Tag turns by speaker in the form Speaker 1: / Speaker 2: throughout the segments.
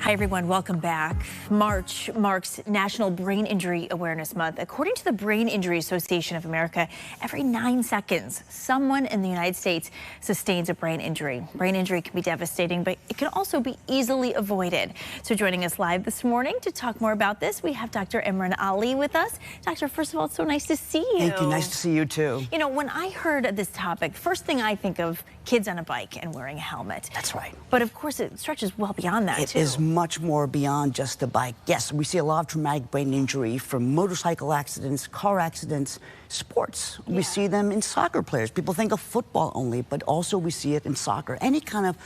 Speaker 1: Hi, everyone. Welcome back. March marks National Brain Injury Awareness Month. According to the Brain Injury Association of America, every 9 seconds, someone in the United States sustains a brain injury. Brain injury can be devastating, but it can also be easily avoided. So joining us live this morning to talk more about this, we have Dr. Imran Ali with us. Doctor, first of all, it's so nice to see you.
Speaker 2: Thank you. Nice to see you, too.
Speaker 1: You know, when I heard of this topic, first thing I think of kids on a bike and wearing a helmet.
Speaker 2: That's right.
Speaker 1: But of course, it stretches well beyond that, too.
Speaker 2: It is much more beyond just the bike. Yes, we see a lot of traumatic brain injury from motorcycle accidents, car accidents, sports. Yeah. We see them in soccer players. People think of football only, but also we see it in soccer. Any kind of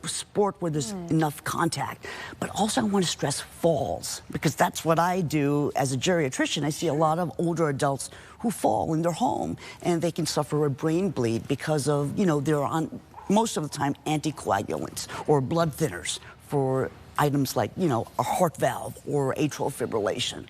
Speaker 2: sport where there's enough contact. But also I want to stress falls, because that's what I do as a geriatrician. I see a lot of older adults who fall in their home, and they can suffer a brain bleed because of, they're on, most of the time, anticoagulants or blood thinners for items like, a heart valve or atrial fibrillation.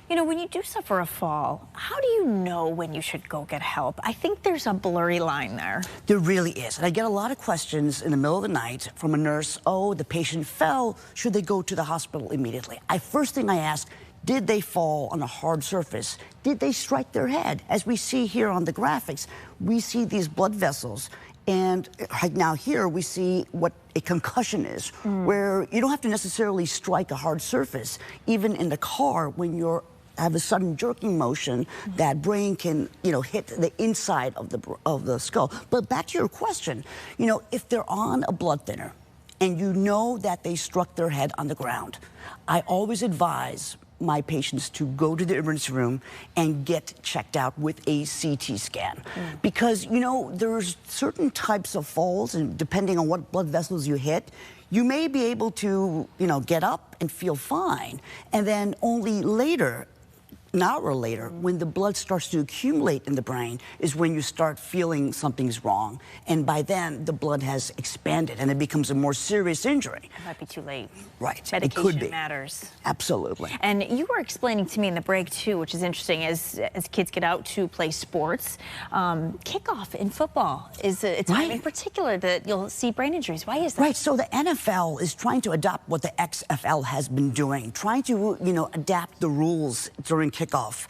Speaker 1: You know, when you do suffer a fall, how do you know when you should go get help? I think there's a blurry line there.
Speaker 2: There really is. And I get a lot of questions in the middle of the night from a nurse. Oh, the patient fell. Should they go to the hospital immediately? First thing I ask, did they fall on a hard surface? Did they strike their head? As we see here on the graphics, we see these blood vessels. And right now here we see what a concussion is, where you don't have to necessarily strike a hard surface. Even in the car, when you have a sudden jerking motion, that brain can, hit the inside of the skull. But back to your question, if they're on a blood thinner and you know that they struck their head on the ground, I always advise my patients to go to the emergency room and get checked out with a CT scan. Because, there's certain types of falls, and depending on what blood vessels you hit, you may be able to, get up and feel fine. And then only later, an hour later, when the blood starts to accumulate in the brain, is when you start feeling something's wrong. And by then, the blood has expanded and it becomes a more serious injury.
Speaker 1: It might be too late.
Speaker 2: Right.
Speaker 1: Medication
Speaker 2: it could be.
Speaker 1: matters.
Speaker 2: Absolutely.
Speaker 1: And you were explaining to me in the break, too, which is interesting, as kids get out to play sports, kickoff in football is a time in particular that you'll see brain injuries. Why is that?
Speaker 2: Right. So the NFL is trying to adopt what the XFL has been doing, trying to, adapt the rules during kickoff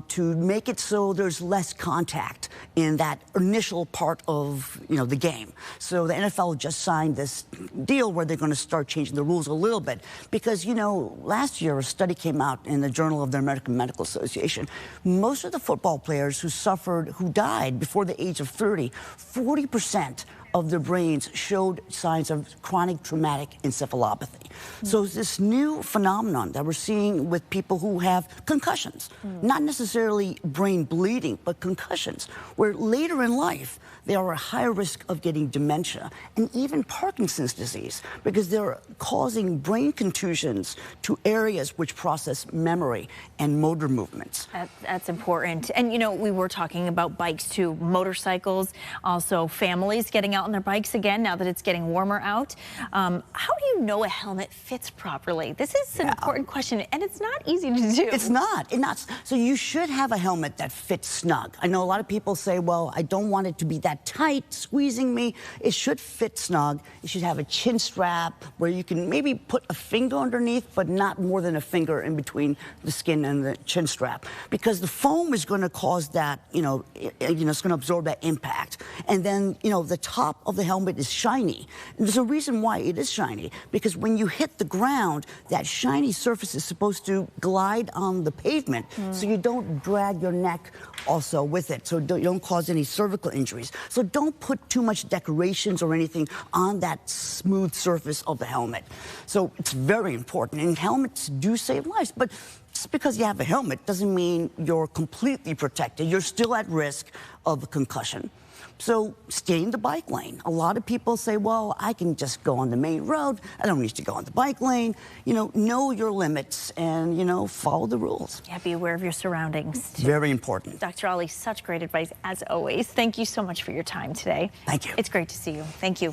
Speaker 2: to make it so there's less contact in that initial part of the game. So the NFL just signed this deal where they're going to start changing the rules a little bit, because last year a study came out in the Journal of the American Medical Association. Most of the football players who died before the age of 30, 40% of their brains showed signs of chronic traumatic encephalopathy. So this new phenomenon that we're seeing with people who have concussions, not necessarily brain bleeding, but concussions, where later in life they are at higher risk of getting dementia and even Parkinson's disease, because they're causing brain contusions to areas which process memory and motor movements.
Speaker 1: That's important. And we were talking about bikes too, motorcycles, also families getting out on their bikes again now that it's getting warmer out. How do you know a helmet fits properly? This is an important question, and it's not easy to do.
Speaker 2: It's not. So you should have a helmet that fits snug. I know a lot of people say, well, I don't want it to be that tight, squeezing me. It should fit snug. It should have a chin strap where you can maybe put a finger underneath, but not more than a finger in between the skin and the chin strap, because the foam is going to cause that, it's going to absorb that impact. And then, the top of the helmet is shiny. And there's a reason why it is shiny, because when you hit the ground, that shiny surface is supposed to glide on the pavement, so you don't drag your neck also with it, so you don't cause any cervical injuries. So don't put too much decorations or anything on that smooth surface of the helmet. So it's very important, and helmets do save lives, but just because you have a helmet doesn't mean you're completely protected. You're still at risk of a concussion. So stay in the bike lane. A lot of people say, well, I can just go on the main road. I don't need to go on the bike lane. Know your limits and, follow the rules.
Speaker 1: Yeah, be aware of your surroundings, too.
Speaker 2: Very important.
Speaker 1: Dr. Ali, such great advice as always. Thank you so much for your time today.
Speaker 2: Thank you.
Speaker 1: It's great to see you. Thank you.